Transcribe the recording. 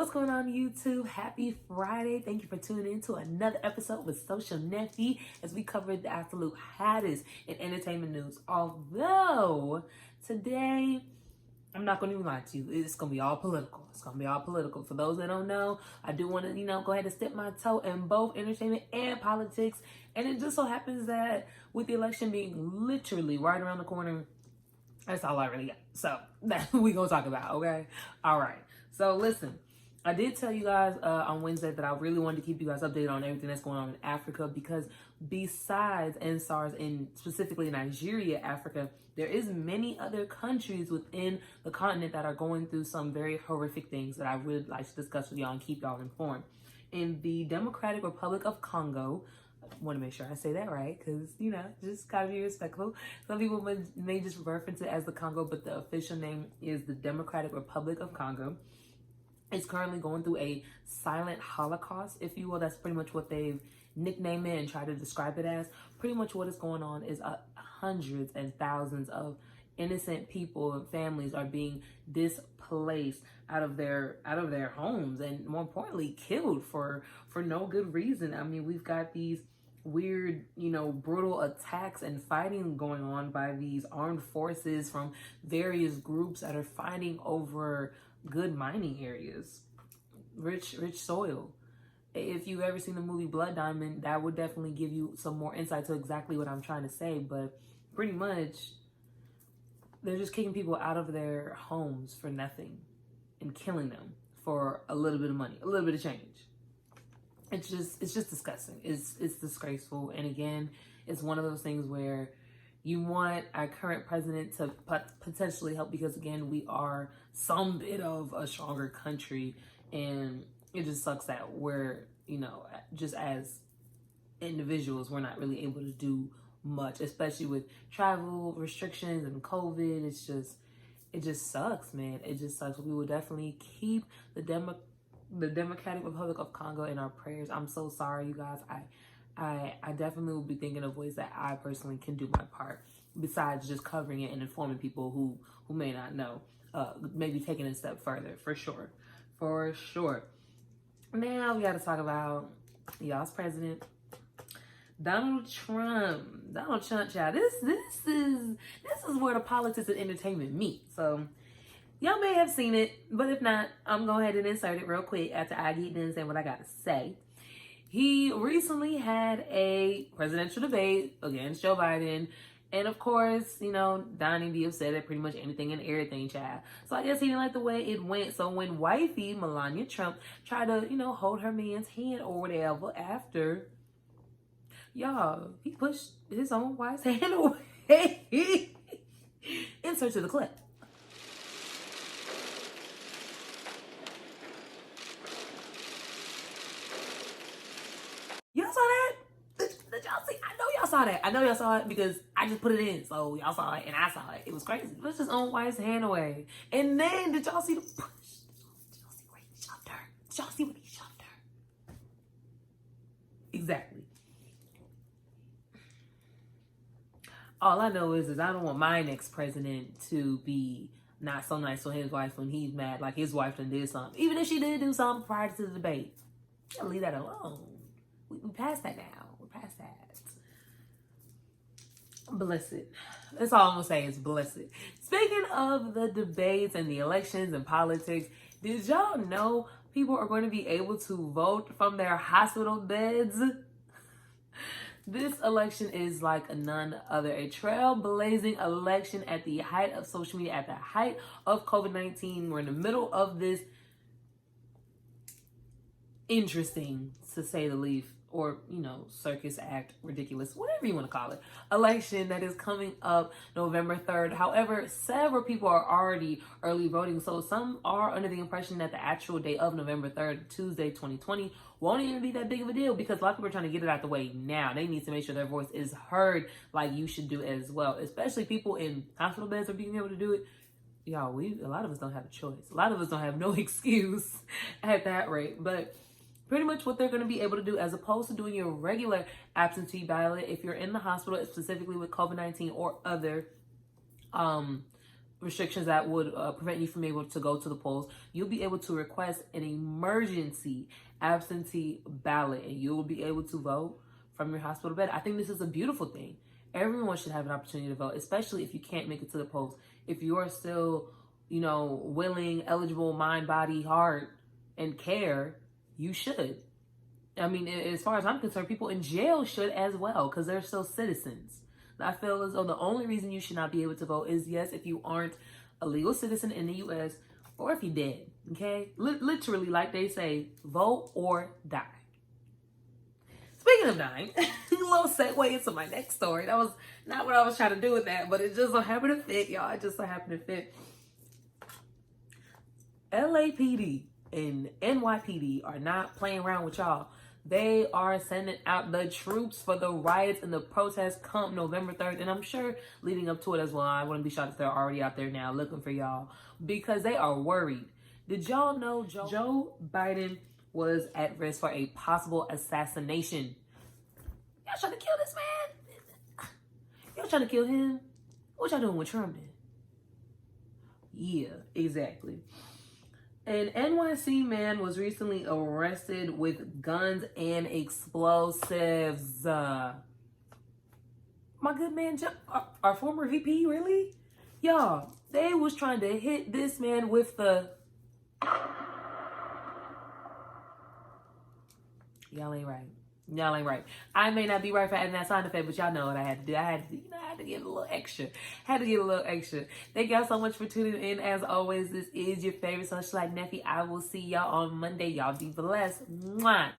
What's going on, YouTube? Happy Friday. Thank you for tuning in to another episode with SocialNeffy as we cover the absolute hottest in entertainment news. Although today, I'm not going to even lie to you, it's going to be all political. It's going to be all political. For those that don't know, I do want to, go ahead and dip my toe in both entertainment and politics. And it just so happens that with the election being literally right around the corner, that's all I really got. So that's what we going to talk about, okay? All right. So listen. I did tell you guys on Wednesday that I really wanted to keep you guys updated on everything that's going on in Africa, because besides SARS and specifically Nigeria, Africa, there is many other countries within the continent that are going through some very horrific things that I would like to discuss with y'all and keep y'all informed. In the Democratic Republic of Congo, I want to make sure I say that right, because, just gotta be respectful. Some people may just reference it as the Congo, but the official name is the Democratic Republic of Congo. It's currently going through a silent Holocaust, if you will. That's pretty much what they've nicknamed it and tried to describe it as. Pretty much what is going on is hundreds and thousands of innocent people and families are being displaced out of their homes, and more importantly, killed for no good reason. I mean, we've got these weird, brutal attacks and fighting going on by these armed forces from various groups that are fighting over good mining areas, rich soil. If you've ever seen the movie Blood Diamond, that would definitely give you some more insight to exactly what I'm trying to say. But pretty much, they're just kicking people out of their homes for nothing and killing them for a little bit of money, a little bit of change. It's just disgusting. It's disgraceful. And again, it's one of those things where you want our current president to potentially help, because again, we are some bit of a stronger country, and it just sucks that we're, just as individuals, we're not really able to do much, especially with travel restrictions and COVID. It just sucks, man. It just sucks. We will definitely keep the Democratic Republic of Congo in our prayers. I'm so sorry, you guys. I definitely will be thinking of ways that I personally can do my part, besides just covering it and informing people who may not know, maybe taking it a step further, for sure. Now we got to talk about y'all's president, Donald Trump. Donald Trump, child. This is where the politics and entertainment meet. So y'all may have seen it, but if not, I'm going to go ahead and insert it real quick after I get done saying what I got to say. He recently had a presidential debate against Joe Biden. And of course, Donnie be upset at pretty much anything and everything, child. So I guess he didn't like the way it went. So when wifey Melania Trump tried to, hold her man's hand or whatever after, y'all, he pushed his own wife's hand away. Insert to the clip. Y'all saw that? Did y'all see? I know y'all saw that. I know y'all saw it because I just put it in. So y'all saw it and I saw it. It was crazy. It was his own wife's hand away. And then, did y'all see the push? Did y'all see where he shoved her? Did y'all see when he shoved her? Exactly. All I know is I don't want my next president to be not so nice to his wife when he's mad, like his wife done did something. Even if she did do something prior to the debate. I'll leave that alone. We passed that now. We're past that. Blessed. That's all I'm going to say is blessed. Speaking of the debates and the elections and politics, did y'all know people are going to be able to vote from their hospital beds? This election is like none other. A trailblazing election at the height of social media, at the height of COVID-19. We're in the middle of this interesting, to say the least, or, circus act, ridiculous, whatever you want to call it, election that is coming up November 3rd. However, several people are already early voting. So some are under the impression that the actual day of November 3rd, Tuesday, 2020, won't even be that big of a deal, because a lot of people are trying to get it out the way now. They need to make sure their voice is heard, like you should do as well. Especially people in hospital beds are being able to do it. Y'all, a lot of us don't have a choice. A lot of us don't have no excuse at that rate. But pretty much what they're going to be able to do, as opposed to doing your regular absentee ballot, if you're in the hospital, specifically with COVID-19 or other restrictions that would prevent you from able to go to the polls, you'll be able to request an emergency absentee ballot, and you will be able to vote from your hospital bed. I think this is a beautiful thing. Everyone should have an opportunity to vote, especially if you can't make it to the polls. If you are still, willing, eligible, mind, body, heart, and care, you should. I mean, as far as I'm concerned, people in jail should as well, because they're still citizens. I feel as though the only reason you should not be able to vote is, yes, if you aren't a legal citizen in the U.S. or if you're dead, okay? Literally, like they say, vote or die. Speaking of dying, a little segue into my next story. That was not what I was trying to do with that, but it just so happened to fit, y'all. It just so happened to fit. LAPD and NYPD are not playing around with y'all. They are sending out the troops for the riots and the protests come November 3rd. And I'm sure leading up to it as well. I wouldn't be shocked if they're already out there now looking for y'all because they are worried. Did y'all know Joe Biden was at risk for a possible assassination? Y'all trying to kill this man? Y'all trying to kill him? What y'all doing with Trump then? Yeah, exactly. An NYC man was recently arrested with guns and explosives. My good man, our former VP, really? Y'all, they was trying to hit this man with the... Y'all ain't right. Y'all ain't right. I may not be right for adding that sound effect, but y'all know what I had to do. I had to get a little extra. Thank y'all so much for tuning in. As always, this is your favorite SocialNeffy. I will see y'all on Monday. Y'all be blessed. Mwah.